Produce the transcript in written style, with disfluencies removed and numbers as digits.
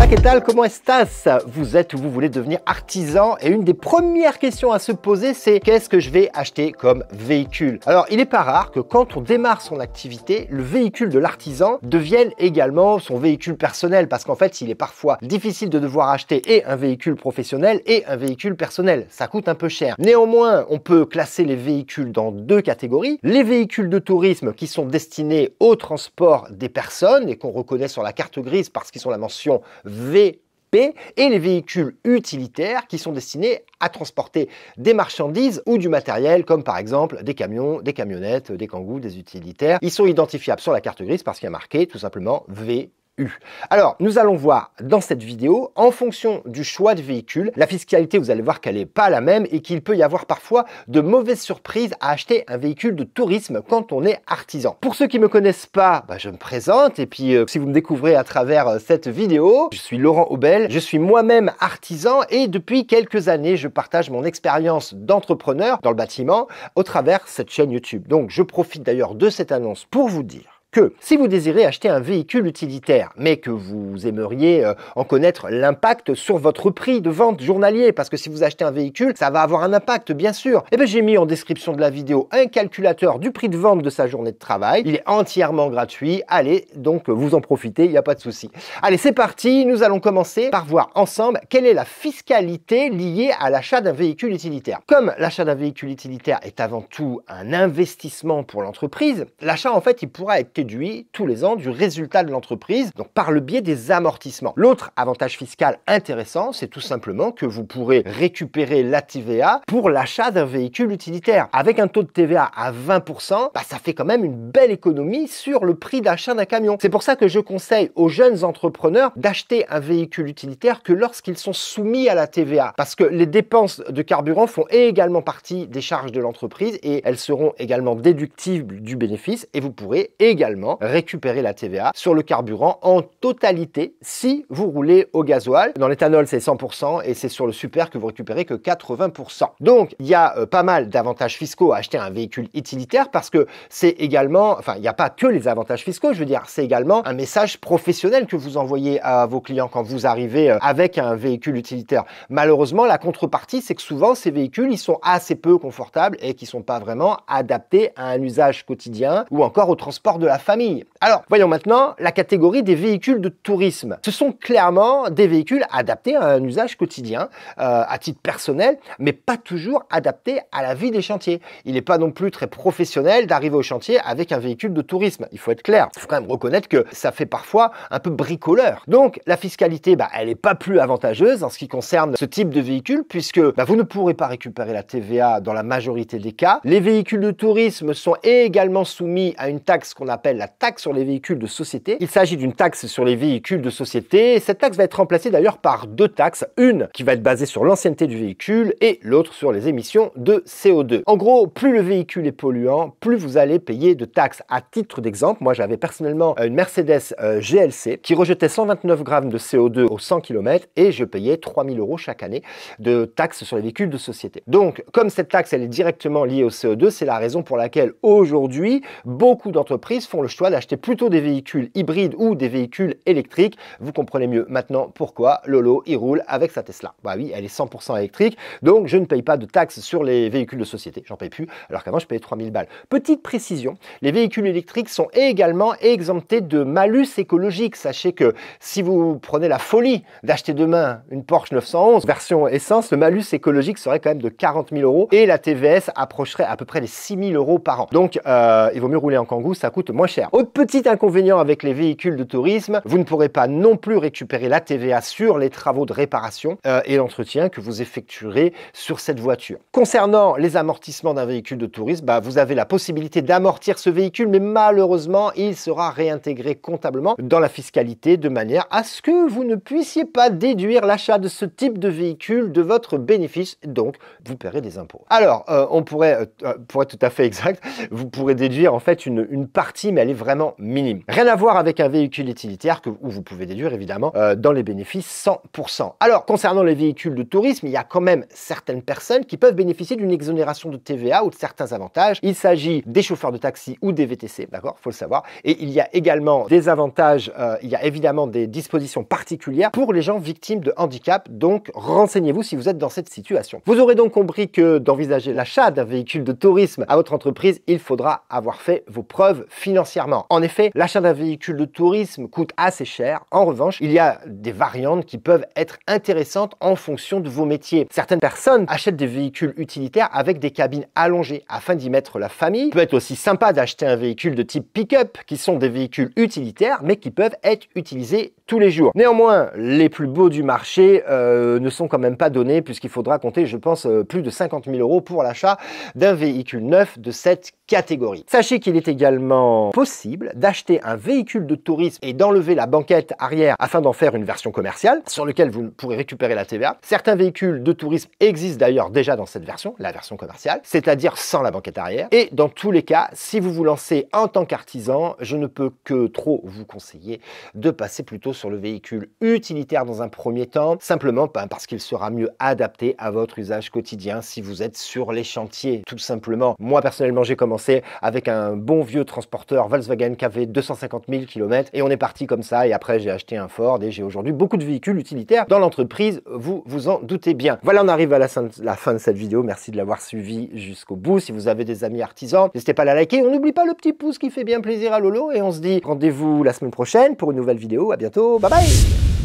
¿qué tal? ¿Cómo estás? Vous êtes ou vous voulez devenir artisan et une des premières questions à se poser, c'est qu'est-ce que je vais acheter comme véhicule? Alors, il n'est pas rare que quand on démarre son activité, le véhicule de l'artisan devienne également son véhicule personnel parce qu'en fait, il est parfois difficile de devoir acheter et un véhicule professionnel et un véhicule personnel. Ça coûte un peu cher. Néanmoins, on peut classer les véhicules dans deux catégories. Les véhicules de tourisme qui sont destinés au transport des personnes et qu'on reconnaît sur la carte grise parce qu'ils sont la mention VP et les véhicules utilitaires qui sont destinés à transporter des marchandises ou du matériel comme par exemple des camions, des camionnettes, des kangous, des utilitaires. Ils sont identifiables sur la carte grise parce qu'il y a marqué tout simplement VP. Alors, nous allons voir dans cette vidéo, en fonction du choix de véhicule, la fiscalité, vous allez voir qu'elle n'est pas la même et qu'il peut y avoir parfois de mauvaises surprises à acheter un véhicule de tourisme quand on est artisan. Pour ceux qui ne me connaissent pas, je me présente et puis si vous me découvrez à travers cette vidéo, je suis Laurent Aubel, je suis moi-même artisan et depuis quelques années, je partage mon expérience d'entrepreneur dans le bâtiment au travers cette chaîne YouTube. Donc, je profite d'ailleurs de cette annonce pour vous dire que si vous désirez acheter un véhicule utilitaire, mais que vous aimeriez en connaître l'impact sur votre prix de vente journalier, parce que si vous achetez un véhicule, ça va avoir un impact, bien sûr. Et bien, j'ai mis en description de la vidéo un calculateur du prix de vente de sa journée de travail. Il est entièrement gratuit. Allez, donc vous en profitez, il n'y a pas de souci. Allez, c'est parti. Nous allons commencer par voir ensemble quelle est la fiscalité liée à l'achat d'un véhicule utilitaire. Comme l'achat d'un véhicule utilitaire est avant tout un investissement pour l'entreprise, l'achat, en fait, il pourra être déduit tous les ans du résultat de l'entreprise, donc par le biais des amortissements. L'autre avantage fiscal intéressant, c'est tout simplement que vous pourrez récupérer la TVA pour l'achat d'un véhicule utilitaire. Avec un taux de TVA à 20%, ça fait quand même une belle économie sur le prix d'achat d'un camion. C'est pour ça que je conseille aux jeunes entrepreneurs d'acheter un véhicule utilitaire que lorsqu'ils sont soumis à la TVA, parce que les dépenses de carburant font également partie des charges de l'entreprise et elles seront également déductibles du bénéfice et vous pourrez également récupérer la TVA sur le carburant en totalité si vous roulez au gasoil. Dans l'éthanol, c'est 100% et c'est sur le super que vous récupérez que 80%. Donc, il y a pas mal d'avantages fiscaux à acheter un véhicule utilitaire parce que c'est également, il n'y a pas que les avantages fiscaux, je veux dire, c'est également un message professionnel que vous envoyez à vos clients quand vous arrivez avec un véhicule utilitaire. Malheureusement, la contrepartie, c'est que souvent, ces véhicules, ils sont assez peu confortables et qui ne sont pas vraiment adaptés à un usage quotidien ou encore au transport de la famille. Alors, voyons maintenant la catégorie des véhicules de tourisme. Ce sont clairement des véhicules adaptés à un usage quotidien, à titre personnel, mais pas toujours adaptés à la vie des chantiers. Il n'est pas non plus très professionnel d'arriver au chantier avec un véhicule de tourisme. Il faut être clair. Il faut quand même reconnaître que ça fait parfois un peu bricoleur. Donc, la fiscalité, elle n'est pas plus avantageuse en ce qui concerne ce type de véhicule, puisque vous ne pourrez pas récupérer la TVA dans la majorité des cas. Les véhicules de tourisme sont également soumis à une taxe qu'on appelle la taxe sur les véhicules de société. Il s'agit d'une taxe sur les véhicules de société. Cette taxe va être remplacée d'ailleurs par deux taxes. Une qui va être basée sur l'ancienneté du véhicule et l'autre sur les émissions de CO2. En gros, plus le véhicule est polluant, plus vous allez payer de taxes. À titre d'exemple, moi j'avais personnellement une Mercedes GLC qui rejetait 129 grammes de CO2 au 100 km et je payais 3 000 € chaque année de taxes sur les véhicules de société. Donc, comme cette taxe elle est directement liée au CO2, c'est la raison pour laquelle aujourd'hui, beaucoup d'entreprises font le choix d'acheter plutôt des véhicules hybrides ou des véhicules électriques. Vous comprenez mieux maintenant pourquoi Lolo il roule avec sa Tesla. Oui, elle est 100% électrique, donc je ne paye pas de taxes sur les véhicules de société. J'en paye plus, alors qu'avant je payais 3 000 balles. Petite précision, les véhicules électriques sont également exemptés de malus écologique. Sachez que si vous prenez la folie d'acheter demain une Porsche 911 version essence, le malus écologique serait quand même de 40 000 € et la TVS approcherait à peu près les 6 000 € par an. Donc, il vaut mieux rouler en Kangoo, ça coûte moins cher. Autre petit inconvénient avec les véhicules de tourisme, vous ne pourrez pas non plus récupérer la TVA sur les travaux de réparation et l'entretien que vous effectuerez sur cette voiture. Concernant les amortissements d'un véhicule de tourisme, vous avez la possibilité d'amortir ce véhicule, mais malheureusement, il sera réintégré comptablement dans la fiscalité de manière à ce que vous ne puissiez pas déduire l'achat de ce type de véhicule de votre bénéfice, donc vous paierez des impôts. Alors, on pourrait, pour être tout à fait exact, vous pourrez déduire en fait une partie mais elle est vraiment minime. Rien à voir avec un véhicule utilitaire où vous pouvez déduire évidemment dans les bénéfices 100%. Alors, concernant les véhicules de tourisme, il y a quand même certaines personnes qui peuvent bénéficier d'une exonération de TVA ou de certains avantages. Il s'agit des chauffeurs de taxi ou des VTC, d'accord, faut le savoir. Et il y a également des avantages, il y a évidemment des dispositions particulières pour les gens victimes de handicap, donc renseignez-vous si vous êtes dans cette situation. Vous aurez donc compris que d'envisager l'achat d'un véhicule de tourisme à votre entreprise, il faudra avoir fait vos preuves financièrement. En effet, l'achat d'un véhicule de tourisme coûte assez cher. En revanche, il y a des variantes qui peuvent être intéressantes en fonction de vos métiers. Certaines personnes achètent des véhicules utilitaires avec des cabines allongées afin d'y mettre la famille. Il peut être aussi sympa d'acheter un véhicule de type pick-up qui sont des véhicules utilitaires mais qui peuvent être utilisés tous les jours. Néanmoins, les plus beaux du marché ne sont quand même pas donnés puisqu'il faudra compter, je pense, plus de 50 000 € pour l'achat d'un véhicule neuf de cette catégorie. Sachez qu'il est également possible d'acheter un véhicule de tourisme et d'enlever la banquette arrière afin d'en faire une version commerciale sur laquelle vous pourrez récupérer la TVA. Certains véhicules de tourisme existent d'ailleurs déjà dans cette version, la version commerciale, c'est-à-dire sans la banquette arrière. Et dans tous les cas, si vous vous lancez en tant qu'artisan, je ne peux que trop vous conseiller de passer plutôt sur le véhicule utilitaire dans un premier temps, simplement parce qu'il sera mieux adapté à votre usage quotidien si vous êtes sur les chantiers, tout simplement. Moi, personnellement, j'ai commencé avec un bon vieux transporteur Volkswagen qui avait 250 000 km et on est parti comme ça et après j'ai acheté un Ford et j'ai aujourd'hui beaucoup de véhicules utilitaires dans l'entreprise, vous vous en doutez bien. Voilà, on arrive à la fin de cette vidéo. Merci de l'avoir suivi jusqu'au bout. Si vous avez des amis artisans, n'hésitez pas à la liker. On n'oublie pas le petit pouce qui fait bien plaisir à Lolo et on se dit rendez-vous la semaine prochaine pour une nouvelle vidéo. À bientôt, bye bye.